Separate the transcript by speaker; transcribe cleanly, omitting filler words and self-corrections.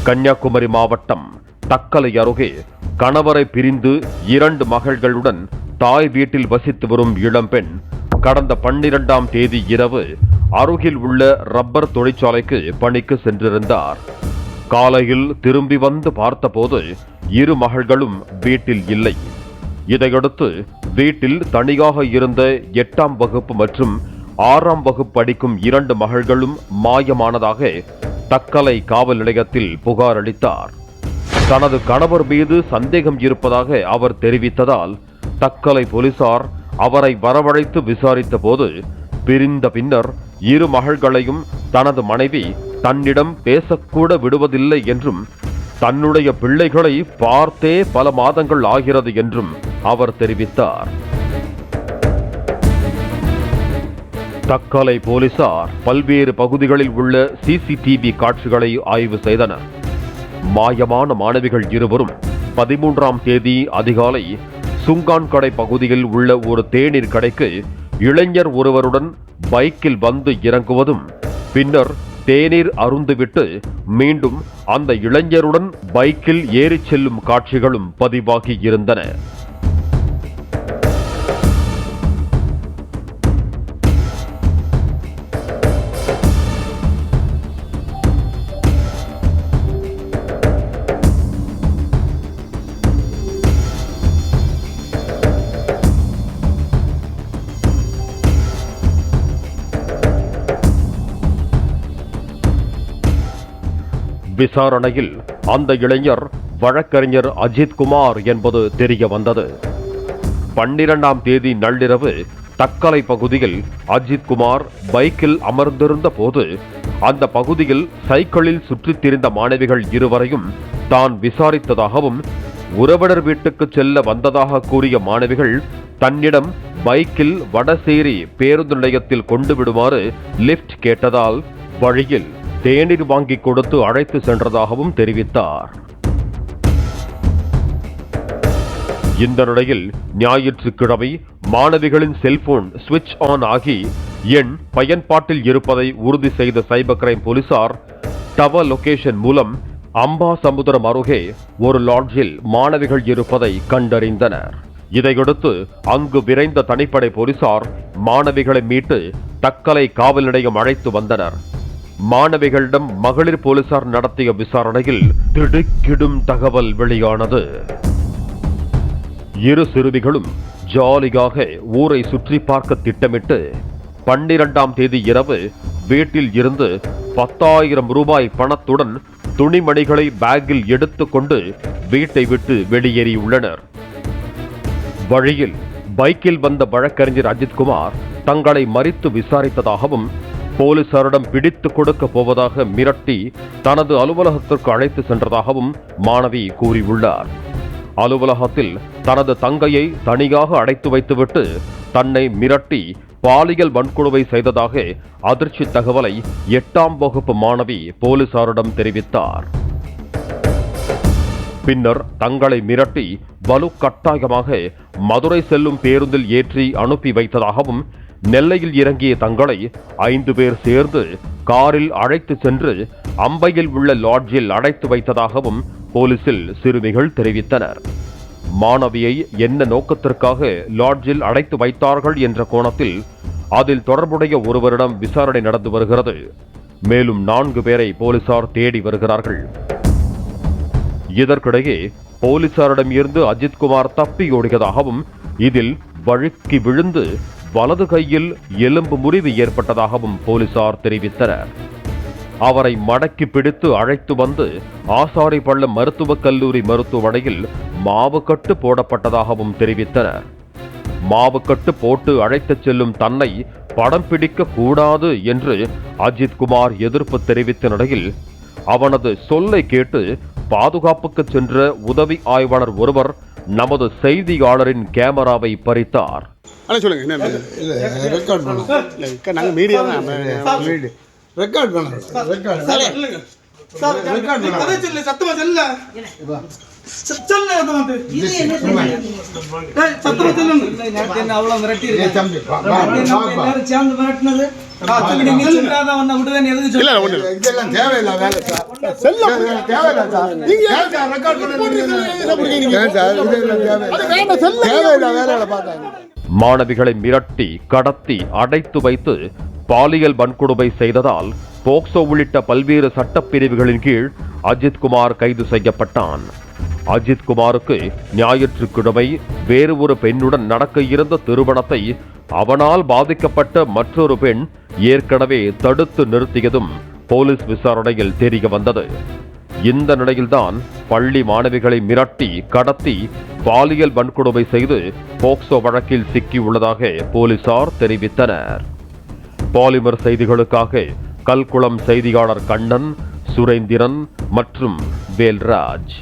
Speaker 1: கன்னியாகுமரி மாவட்டம் தக்கலை அருகே கணவரை பிரிந்து 2 மகள்களுடன் தாய் வீட்டில் வசித்து வரும் இளம்பெண் கடந்த 12ஆம் தேதி இரவு அருகில் உள்ள ரப்பர் தொழிற்சாலைக்கு பணிக்கு சென்றிருந்தார். காலையில் திரும்பி வந்து பார்த்தபோது 2 மகள்களும் வீட்டில் இல்லை. இதையடுத்து வீட்டில் தனியாக இருந்த 8ஆம் வகுப்பு மற்றும் 6ஆம் வகுப்பு படிக்கும் 2 மகள்களும் மாயமானதாக தக்கலை காவல் நிலையத்தில் புகார் அளித்தார். தனது கணவர் மீது சந்தேகம் இருப்பதாக அவர் தெரிவித்ததால் தக்கலை போலீசார் அவரை வரவழைத்து விசாரித்த போது பிரிந்த பின்னர் 2 மகள்களையும் தனது மனைவி தன்னிடம் பேசக்கூட விடுவதில்லை என்றும் தன்னுடைய பிள்ளைகளை பார்த்தே பல மாதங்கள் ஆகிறது என்றும் அவர் தெரிவித்தார். தக்கலை போலீசார் பல்வேறு பகுதிகளில் உள்ள சிசிடிவி காட்சிகளை ஆய்வு செய்தனர். மாயமான மாணவிகள் இருவரும் 13ஆம் தேதி அதிகாலை சுங்கான்கடை பகுதியில் உள்ள ஒரு தேநீர் கடைக்கு இளைஞர் ஒருவருடன் பைக்கில் வந்து இறங்குவதும் பின்னர் தேநீர் அருந்துவிட்டு மீண்டும் அந்த இளைஞருடன் பைக்கில் ஏறிச் செல்லும் காட்சிகளும் பதிவாகி இருந்தன. விசாரணையில் அந்த இளைஞர் வழக்கறிஞர் அஜித்குமார் என்பது தெரிய வந்தது. 12ஆம் தேதி நள்ளிரவு தக்கலை பகுதியில் அஜித்குமார் பைக்கில் அமர்ந்திருந்த போது அந்த பகுதியில் சைக்கிளில் சுற்றித் திரிந்த மாணவிகள் இருவரையும் தான் விசாரித்ததாகவும் உறவினர் வீட்டுக்கு செல்ல வந்ததாக கூறிய மாணவிகள் தன்னிடம் பைக்கில் வடசேரி பேருந்து நிலையத்தில் கொண்டு விடுமாறு லிப்ட் கேட்டதால் வழியில் தேநீர் வாங்கி கொடுத்து அழைத்து சென்றதாகவும் தெரிவித்தார். இந்த நிலையில் ஞாயிற்றுக்கிழமை மாணவிகளின் செல்போன் சுவிட்ச் ஆன் ஆகி எண் பயன்பாட்டில் இருப்பதை உறுதி செய்த சைபர் கிரைம் போலீசார் டவர் லொகேஷன் மூலம் அம்பாசமுத்திரம் அருகே ஒரு லாட்ஜில் மாணவிகள் இருப்பதை கண்டறிந்தனர். இதையடுத்து அங்கு விரைந்த தனிப்படை போலீசார் மாணவிகளை மீட்டு தக்கலை காவல் நிலையம் அழைத்து வந்தனர். மாணவிகளிடம் மகளிர் போலீசார் நடத்திய விசாரணையில் திடுக்கிடும் தகவல் வெளியானது. 2 சிறுமிகளும் ஜாலியாக ஊரை சுற்றி பார்க்க திட்டமிட்டு 12ஆம் தேதி இரவு வீட்டில் இருந்து 10,000 ரூபாய் பணத்துடன் துணிமணிகளை பேக்கில் எடுத்துக்கொண்டு வீட்டை விட்டு வெளியேறியுள்ளனர். வழியில் பைக்கில் வந்த வழக்கறிஞர் அஜித்குமார் தங்களை மறித்து விசாரித்ததாகவும் போலீசாரிடம் பிடித்துக் கொடுக்க போவதாக மிரட்டி தனது அலுவலகத்திற்கு அழைத்து சென்றதாகவும் மாணவி கூறியுள்ளார். அலுவலகத்தில் தனது தங்கையை தனியாக அடைத்து வைத்துவிட்டு தன்னை மிரட்டி பாலியல் வன்கொடுமை செய்ததாக அதிர்ச்சி தகவலை 8ஆம் வகுப்பு மாணவி போலீசாரிடம் தெரிவித்தார். பின்னர் தங்களை மிரட்டி வலுக்கட்டாயமாக மதுரை செல்லும் பேருந்தில் ஏற்றி அனுப்பி வைத்ததாகவும் நெல்லையில் இறங்கிய தங்களை 5 பேர் சேர்ந்து காரில் அழைத்து சென்று அம்பையில் உள்ள லாட்ஜில் அடைத்து வைத்ததாகவும் போலீசில் சிறுமிகள் தெரிவித்தனர். மாணவியை என்ன நோக்கத்திற்காக லாட்ஜில் அடைத்து வைத்தார்கள் என்ற கோணத்தில் அதில் தொடர்புடைய ஒருவரிடம் விசாரணை நடந்து வருகிறது. மேலும் 4 பேரை போலீசார் தேடி வருகிறார்கள். இதற்கிடையே போலீசாரிடம் இருந்து அஜித்குமார் தப்பியோடியதாகவும் இதில் வழுக்கி விழுந்து வலது கையில் எலும்பு முறிவு ஏற்பட்டதாகவும் போலீசார் தெரிவித்தனர். அவரை மடக்கி பிடித்து அழைத்து வந்து ஆசாரிப்பள்ளம் மருத்துவக் கல்லூரி மருத்துவமனையில் மாவுக்கட்டு போடப்பட்டதாகவும் தெரிவித்தனர். மாவுக்கட்டு போட்டு அழைத்துச் செல்லும் தன்னை படம் பிடிக்க கூடாது என்று அஜித்குமார் எதிர்ப்பு தெரிவித்த நிலையில் அவனது சொல்லை கேட்டு பாதுகாப்புக்கு சென்ற உதவி ஆய்வாளர் ஒருவர் நமது செய்தியாளரின் கேமராவை பறித்தார். மாணவிகளை மிரட்டி கடத்தி அடைத்து வைத்து பாலியல் வன்கொடுமை செய்ததால் போக்சோ உள்ளிட்ட பல்வேறு சட்டப்பிரிவுகளின் கீழ் அஜித்குமார் கைது செய்யப்பட்டான். அஜித்குமாருக்கு ஞாயிற்றுக்கிழமை வேறு ஒரு பெண்ணுடன் நடக்க இருந்த திருமணத்தை அவனால் பாதிக்கப்பட்ட மற்றொரு பெண் ஏற்கனவே தடுத்து நிறுத்தியதும் போலீஸ் விசாரணையில் தெரிய வந்தது. இந்த நிலையில்தான் பள்ளி மாணவிகளை மிரட்டி கடத்தி பாலியல் வன்கொடுமை செய்து போக்சோ வழக்கில் சிக்கியுள்ளதாக போலீசார் தெரிவித்தனர். பாலிமர் செய்திகளுக்காக கல்குளம் செய்தியாளர் கண்ணன், சுரேந்திரன் மற்றும் வேல்ராஜ்.